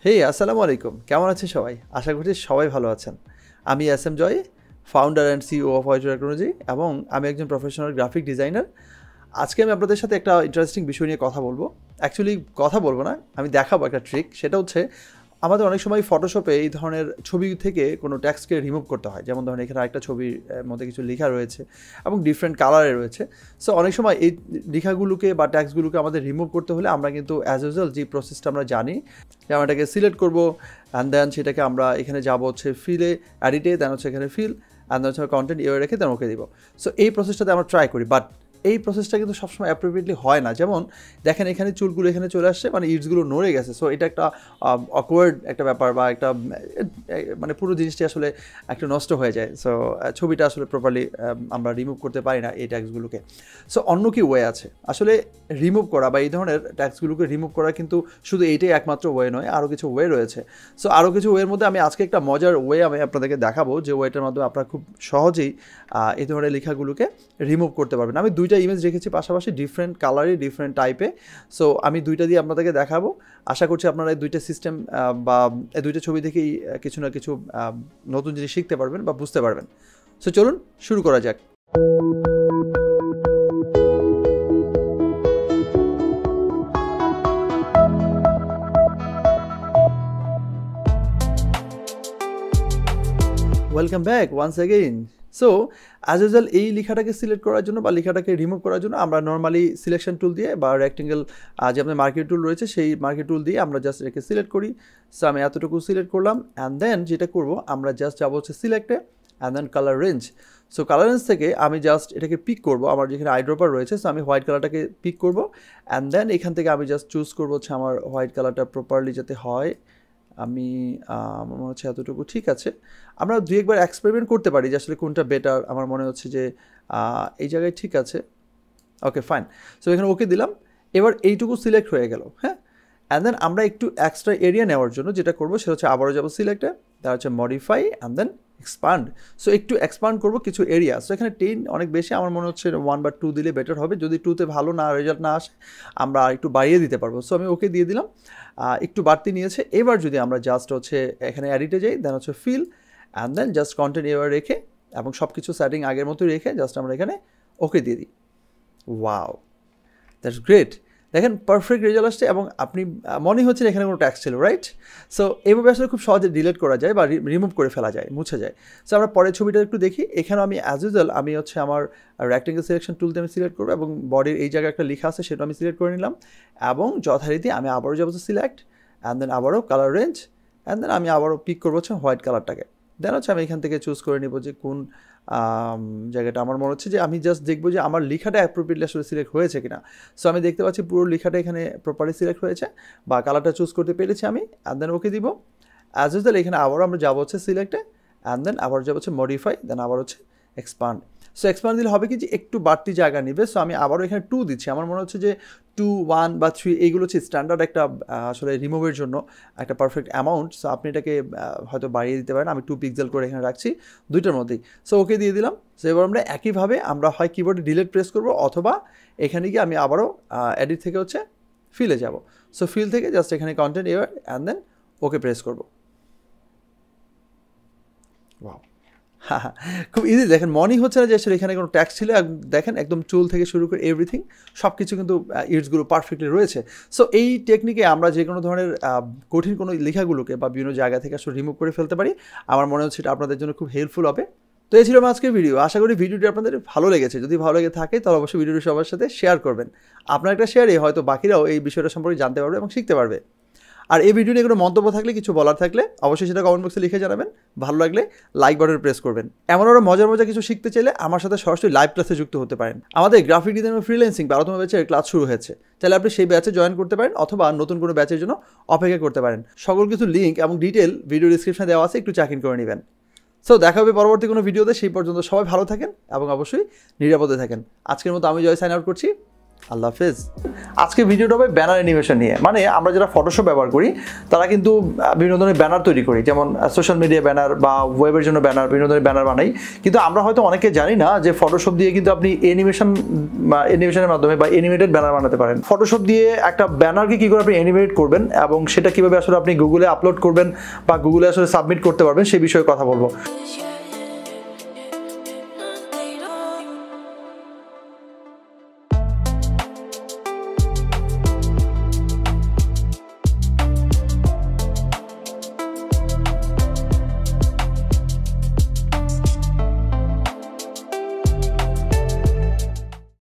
হেই আসসালামু আলাইকুম, কেমন আছেন সবাই? আশা করছি সবাই ভালো আছেন। আমি S M Joy, founder and CEO of White Technology, এবং আমি একজন প্রফেশনাল গ্রাফিক ডিজাইনার। আজকে আমি আপনাদের সাথে একটা ইন্টারেস্টিং বিষয় নিয়ে কথা বলবো। অ্যাকচুয়ালি কথা বলবো না, আমি দেখাবো একটা ট্রিক। সেটা হচ্ছে আমাদের অনেক সময় ফটোশপে এই ধরনের ছবি থেকে কোনো ট্যাক্সকে রিমুভ করতে হয়। যেমন ধরেন এখানে একটা ছবির মধ্যে কিছু লেখা রয়েছে এবং ডিফারেন্ট কালারে রয়েছে। সো অনেক সময় এই লেখাগুলোকে বা ট্যাক্সগুলোকে আমাদের রিমুভ করতে হলে আমরা কিন্তু অ্যাজ ইউজুয়াল যে প্রসেসটা আমরা জানি, যে আমরা এটাকে সিলেক্ট করবো অ্যান্ড দেন সেটাকে আমরা এখানে যাবো হচ্ছে ফিলে, এডিটে, দেন হচ্ছে এখানে ফিল অ্যান্ড দেন হচ্ছে কন্টেন্ট ইয়ে রেখে দেন ওকে দিব। সো এই প্রসেসটাতে আমরা ট্রাই করি, বাট এই প্রসেসটা কিন্তু সবসময় অ্যাপ্রোপ্রিয়েটলি হয় না। যেমন দেখেন এখানে চুলগুলো এখানে চলে আসছে, মানে ইটসগুলো নড়ে গেছে। সো এটা একটা অকওয়ার্ড একটা ব্যাপার, বা একটা মানে পুরো জিনিসটি আসলে একটা নষ্ট হয়ে যায়। সো ছবিটা আসলে প্রপারলি আমরা রিমুভ করতে পারি না এই ট্যাক্সগুলোকে। সো অন্য কি ওয়ে আছে আসলে রিমুভ করা, বা এই ধরনের ট্যাক্সগুলোকে রিমুভ করা? কিন্তু শুধু এইটাই একমাত্র ওয়ে নয়, আরও কিছু ওয়ে রয়েছে। সো আরও কিছু ওয়ের মধ্যে আমি আজকে একটা মজার ওয়ে আমি আপনাদেরকে দেখাবো, যে ওয়েটার মাধ্যমে আপনারা খুব সহজেই এই ধরনের লেখাগুলোকে রিমুভ করতে পারবেন। আমি দুইটা ইমেজ রেখেছি পাশাপাশি, ডিফারেন্ট কালারে, ডিফারেন্ট টাইপে। সো আমি দুইটা দিয়ে আপনাদেরকে দেখাবো। আশা করছি আপনারা এই দুইটা সিস্টেম বা এই দুইটা ছবি থেকেই কিছু না কিছু নতুন জিনিস শিখতে পারবেন বা বুঝতে পারবেন। সো চলুন শুরু করা যাক। Welcome back once again. So as usual এই লেখাটাকে সিলেক্ট করার জন্য বা লেখাটাকে রিমুভ করার জন্য আমরা নর্মালি সিলেকশন টুল দিয়ে বা রেক্টেঙ্গেল যে আপনার মার্কেট টুল রয়েছে সেই মার্কেট টুল দিয়ে আমরা জাস্ট এটাকে সিলেক্ট করি। সো আমি এতটুকু সিলেক্ট করলাম অ্যান্ড দেন যেটা করব, আমরা জাস্ট যাবো হচ্ছে সিলেক্টে and then colour range. So colour range থেকে আমি জাস্ট এটাকে পিক করব, আমার যেখানে আইড্রপার রয়েছে। সো আমি হোয়াইট কালারটাকে পিক করব অ্যান্ড দেন এখান থেকে আমি জাস্ট চুজ করবো হচ্ছে আমার হোয়াইট কালারটা প্রপারলি যাতে হয়। আমি আমার মনে হচ্ছে এতটুকু ঠিক আছে। আমরা দুই একবার এক্সপেরিমেন্ট করতে পারি যে আসলে কোনটা বেটার। আমার মনে হচ্ছে যে এই জায়গায় ঠিক আছে। Okay fine. সো এখানে ওকে দিলাম। এবার এইটুকু সিলেক্ট হয়ে গেল, হ্যাঁ। অ্যান্ড দেন আমরা একটু এক্সট্রা এরিয়া নেওয়ার জন্য যেটা করবো সেটা হচ্ছে আবারও যাবো সিলেক্টে, তার হচ্ছে modify and then expand. So একটু এক্সপান্ড করবো কিছু এরিয়া। সো এখানে 10 অনেক বেশি, আমার মনে হচ্ছে 1 বা 2 দিলে বেটার হবে। যদি 2তে ভালো না রেজাল্ট না আসে আমরা একটু বাড়িয়ে দিতে পারবো। সো আমি ওকে দিয়ে দিলাম, একটু বাড়তি নিয়েছে। এবার যদি আমরা জাস্ট হচ্ছে এখানে এডিটে যাই, দেন হচ্ছে fill and then just content এবার রেখে এবং সব কিছু সেটিং আগের মতোই রেখে জাস্ট আমরা এখানে ওকে দিয়ে দিই। Wow, that's great. দেখেন পারফেক্ট রেজাল্ট আসছে এবং আপনি মনে হচ্ছে এখানে কোনো ট্যাক্স ছিল, রাইট? সো এইভাবে আসলে খুব সহজে ডিলিট করা যায় বা রিমুভ করে ফেলা যায়, মুছে যায়। সো আমরা পরের ছবিটা একটু দেখি। এখানে আমি অ্যাজ ইউজুয়াল আমি হচ্ছে আমার রেক্টেঙ্গেল সিলেকশন টুলতে আমি সিলেক্ট করবো এবং বডির এই জায়গায় একটা লেখা আছে সেটা আমি সিলেক্ট করে নিলাম এবং যথারীতি আমি আবারও যাবো সিলেক্ট অ্যান্ড দেন আবারও কালার রেঞ্জ অ্যান্ড দেন আমি আবারও পিক করবো হচ্ছে হোয়াইট কালারটাকে। দেন হচ্ছে আমি এখান থেকে চুজ করে নেবো যে কোন জায়গাটা আমার মনে হচ্ছে যে আমি জাস্ট দেখবো যে আমার লেখাটা অ্যাপ্রোপ্রিয়েটলি আসলে সিলেক্ট হয়েছে কিনা। সো আমি দেখতে পাচ্ছি পুরো লেখাটা এখানে প্রপারলি সিলেক্ট হয়েছে বা কালারটা চুজ করতে পেরেছি আমি। অ্যান্ড দেন ওকে দিব। অ্যাজ ইউজুয়াল এখানে আবারও আমরা যাবো হচ্ছে সিলেক্টে অ্যান্ড দেন আবার যাবো হচ্ছে মডিফাই, দেন আবার হচ্ছে এক্সপান্ড। সো এক্সপান্ড দিলে হবে কি যে একটু বাড়তি জায়গা নেবে। সো আমি আবারও এখানে 2 দিচ্ছি। আমার মনে হচ্ছে যে 2, 1 বা 3 এইগুলো হচ্ছে স্ট্যান্ডার্ড একটা আসলে রিমুভের জন্য একটা পারফেক্ট অ্যামাউন্ট। সো আপনি এটাকে হয়তো বাড়িয়ে দিতে পারেন। আমি 2 পিক্সেল করে এখানে রাখছি দুইটার মধ্যেই। সো ওকে দিয়ে দিলাম। সো এবার আমরা একইভাবে আমরা হয় কিবোর্ডে ডিলিট প্রেস করবো অথবা এখানে গিয়ে আমি আবারও এডিট থেকে হচ্ছে ফিলে যাব। সো ফিল থেকে জাস্ট এখানে কন্টেন্ট এবার অ্যান্ড দেন ওকে প্রেস করবো। ওয়াও, হ্যাঁ, খুব ইজি। দেখেন মনেই হচ্ছে না যে আসলে এখানে কোনো ট্যাক্স ছিল। দেখেন একদম চুল থেকে শুরু করে এভরিথিং সব কিছু কিন্তু ইটসগুলো পারফেক্টলি রয়েছে। সো এই টেকনিকে আমরা যে কোনো ধরনের কঠিন কোনো লেখাগুলোকে বা বিভিন্ন জায়গা থেকে আসলে রিমুভ করে ফেলতে পারি। আমার মনে হচ্ছে এটা আপনাদের জন্য খুব হেল্পফুল হবে। তো এই ছিল আমার আজকের ভিডিও। আশা করি ভিডিওটি আপনাদের ভালো লেগেছে। যদি ভালো লেগে থাকে তাহলে অবশ্যই ভিডিওটি সবার সাথে শেয়ার করবেন। আপনার একটা শেয়ারে হয়তো বাকিরাও এই বিষয়টা সম্পর্কে জানতে পারবে এবং শিখতে পারবে। আর এই ভিডিও নিয়ে কোনো মন্তব্য থাকলে, কিছু বলার থাকলে অবশ্যই সেটা কমেন্ট বক্সে লিখে জানাবেন। ভালো লাগলে লাইক বাটন প্রেস করবেন। এমন আরও মজার মজার কিছু শিখতে চাইলে আমার সাথে সরাসরি লাইভ ক্লাসে যুক্ত হতে পারেন। আমাদের গ্রাফিক ডিজাইন ও ফ্রিল্যান্সিং 12তম ব্যাচের ক্লাস শুরু হয়েছে। তাহলে আপনি সেই ব্যাচে জয়েন করতে পারেন অথবা নতুন কোনো ব্যাচের জন্য অপেক্ষা করতে পারেন। সকল কিছু লিঙ্ক এবং ডিটেল ভিডিও ডিসক্রিপশনে দেওয়া আছে, একটু চেক ইন করে নেবেন। সো দেখা হবে পরবর্তী কোনো ভিডিওতে। সেই পর্যন্ত সবাই ভালো থাকেন এবং অবশ্যই নিরাপদে থাকেন। আজকের মতো আমি জয় সাইন আউট করছি। আল্লাহ হাফেজ। আজকে ভিডিওটা হবে ব্যানার অ্যানিমেশন নিয়ে। মানে আমরা যারা ফটোশপ ব্যবহার করি তারা কিন্তু বিভিন্ন ধরনের ব্যানার তৈরি করি, যেমন সোশ্যাল মিডিয়া ব্যানার বা ওয়েবের জন্য ব্যানার, বিভিন্ন ধরনের ব্যানার বানাই। কিন্তু আমরা হয়তো অনেকে জানি না যে ফটোশপ দিয়ে কিন্তু আপনি অ্যানিমেশনের মাধ্যমে বা অ্যানিমেটেড ব্যানার বানাতে পারেন। ফটোশপ দিয়ে একটা ব্যানারকে কী করে আপনি অ্যানিমেট করবেন এবং সেটা কীভাবে আসলে আপনি গুগলে আপলোড করবেন বা গুগলে আসলে সাবমিট করতে পারবেন সেই বিষয়ে কথা বলবো।